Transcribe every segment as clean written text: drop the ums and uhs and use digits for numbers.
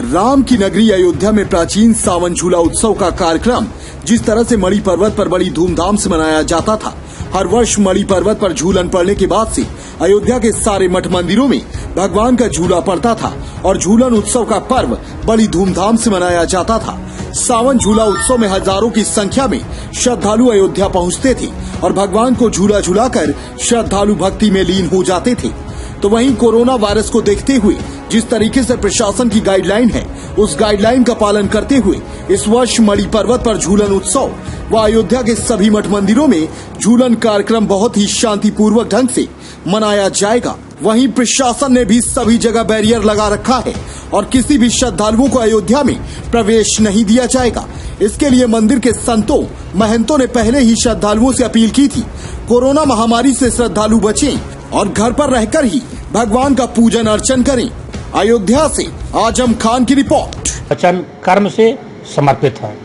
राम की नगरी अयोध्या में प्राचीन सावन झूला उत्सव का कार्यक्रम जिस तरह से मणि पर्वत पर बड़ी धूमधाम से मनाया जाता था। हर वर्ष मणि पर्वत पर झूलन पड़ने के बाद से अयोध्या के सारे मठ मंदिरों में भगवान का झूला पड़ता था और झूलन उत्सव का पर्व बड़ी धूमधाम से मनाया जाता था। सावन झूला उत्सव में हजारों की संख्या में श्रद्धालु अयोध्या पहुंचते थे और भगवान को झूला झूलाकर श्रद्धालु भक्ति में लीन हो जाते थे। तो वहीं कोरोना वायरस को देखते हुए जिस तरीके से प्रशासन की गाइडलाइन है, उस गाइडलाइन का पालन करते हुए इस वर्ष मणि पर्वत पर झूलन उत्सव व अयोध्या के सभी मठ मंदिरों में झूलन कार्यक्रम बहुत ही शांतिपूर्वक ढंग से मनाया जाएगा। वहीं प्रशासन ने भी सभी जगह बैरियर लगा रखा है और किसी भी श्रद्धालुओं को अयोध्या में प्रवेश नहीं दिया जाएगा। इसके लिए मंदिर के संतों महंतों ने पहले ही श्रद्धालुओं से अपील की थी, कोरोना महामारी से श्रद्धालु बचें और घर पर रहकर ही भगवान का पूजन अर्चन करें। अयोध्या से आजम खान की रिपोर्ट। वचन कर्म से समर्पित है।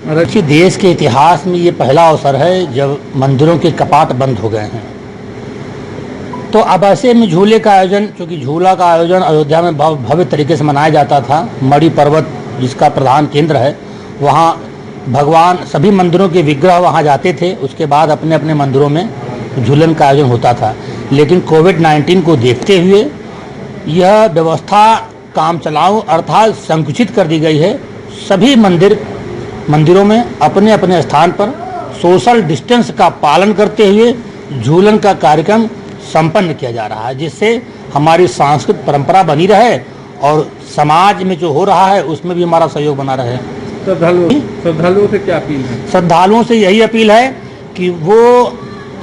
देखिए, देश के इतिहास में ये पहला अवसर है जब मंदिरों के कपाट बंद हो गए हैं। तो अब ऐसे में झूले का आयोजन, क्योंकि झूला का आयोजन अयोध्या में भव्य तरीके से मनाया जाता था। मणि पर्वत जिसका प्रधान केंद्र है, वहाँ भगवान सभी मंदिरों के विग्रह वहाँ जाते थे। उसके बाद अपने अपने मंदिरों में झूलन का आयोजन होता था। लेकिन कोविड-19 को देखते हुए यह व्यवस्था काम चलाऊ अर्थात संकुचित कर दी गई है। सभी मंदिरों में अपने अपने स्थान पर सोशल डिस्टेंस का पालन करते हुए झूलन का कार्यक्रम संपन्न किया जा रहा है, जिससे हमारी सांस्कृतिक परंपरा बनी रहे और समाज में जो हो रहा है उसमें भी हमारा सहयोग बना रहे। श्रद्धालुओं से क्या अपील है? श्रद्धालुओं से यही अपील है कि वो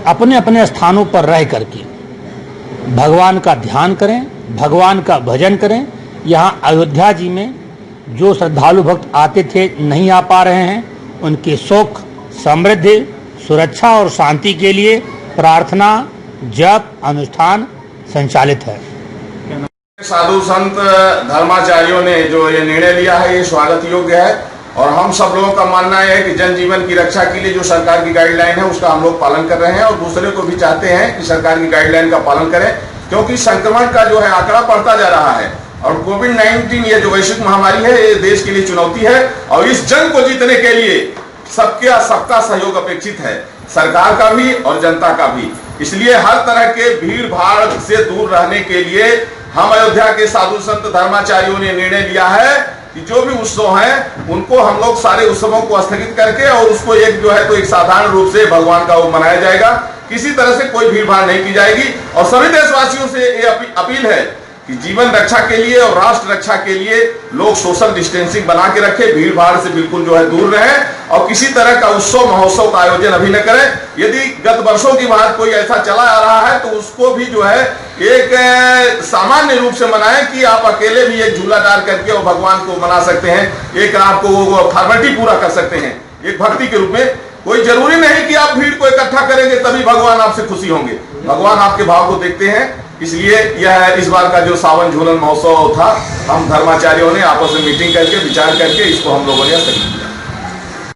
अपने अपने स्थानों पर रह करके भगवान का ध्यान करें, भगवान का भजन करें। यहाँ अयोध्या जी में जो श्रद्धालु भक्त आते थे नहीं आ पा रहे हैं, उनके सुख, समृद्धि, सुरक्षा और शांति के लिए प्रार्थना, जप, अनुष्ठान संचालित है। साधु संत धर्माचार्यों ने जो ये निर्णय लिया है, ये स्वागत योग्य है और हम सब लोगों का मानना है कि जनजीवन की रक्षा के लिए जो सरकार की गाइडलाइन है उसका हम लोग पालन कर रहे हैं और दूसरे को भी चाहते हैं कि सरकार की गाइडलाइन का पालन करें, क्योंकि संक्रमण का जो है आंकड़ा बढ़ता जा रहा है और कोविड-19 ये जो वैश्विक महामारी है ये देश के लिए चुनौती है और इस जंग को जीतने के लिए सबका सहयोग अपेक्षित है, सरकार का भी और जनता का भी। इसलिए हर तरह के भीड़ भाड़ से दूर रहने के लिए हम अयोध्या के साधु संत धर्माचार्यों ने निर्णय लिया है कि जो भी उत्सव हैं उनको हम लोग सारे उत्सवों को स्थगित करके और उसको एक जो है तो एक साधारण रूप से भगवान का वो मनाया जाएगा। किसी तरह से कोई भीड़ भाड़ नहीं की जाएगी और सभी देशवासियों से ये अपील है कि जीवन रक्षा के लिए और राष्ट्र रक्षा के लिए लोग सोशल डिस्टेंसिंग बना के रखें, भीड़ भाड़ से बिल्कुल जो है दूर रहें और किसी तरह का उत्सव महोत्सव का आयोजन अभी न करें। यदि गत वर्षों की बात कोई ऐसा चला आ रहा है तो उसको भी जो है एक सामान्य रूप से मनाएं कि आप अकेले भी एक झूला डाल करके और भगवान को मना सकते हैं, एक आपको वो फॉर्मेलिटी पूरा कर सकते हैं एक भक्ति के रूप में। कोई जरूरी नहीं कि आप भीड़ को इकट्ठा करेंगे तभी भगवान आपसे खुशी होंगे, भगवान आपके भाव को देखते हैं। इसलिए यह इस बार का जो सावन झूलन महोत्सव था, हम धर्माचार्यों ने आपस में मीटिंग करके विचार करके इसको हम लोगों ने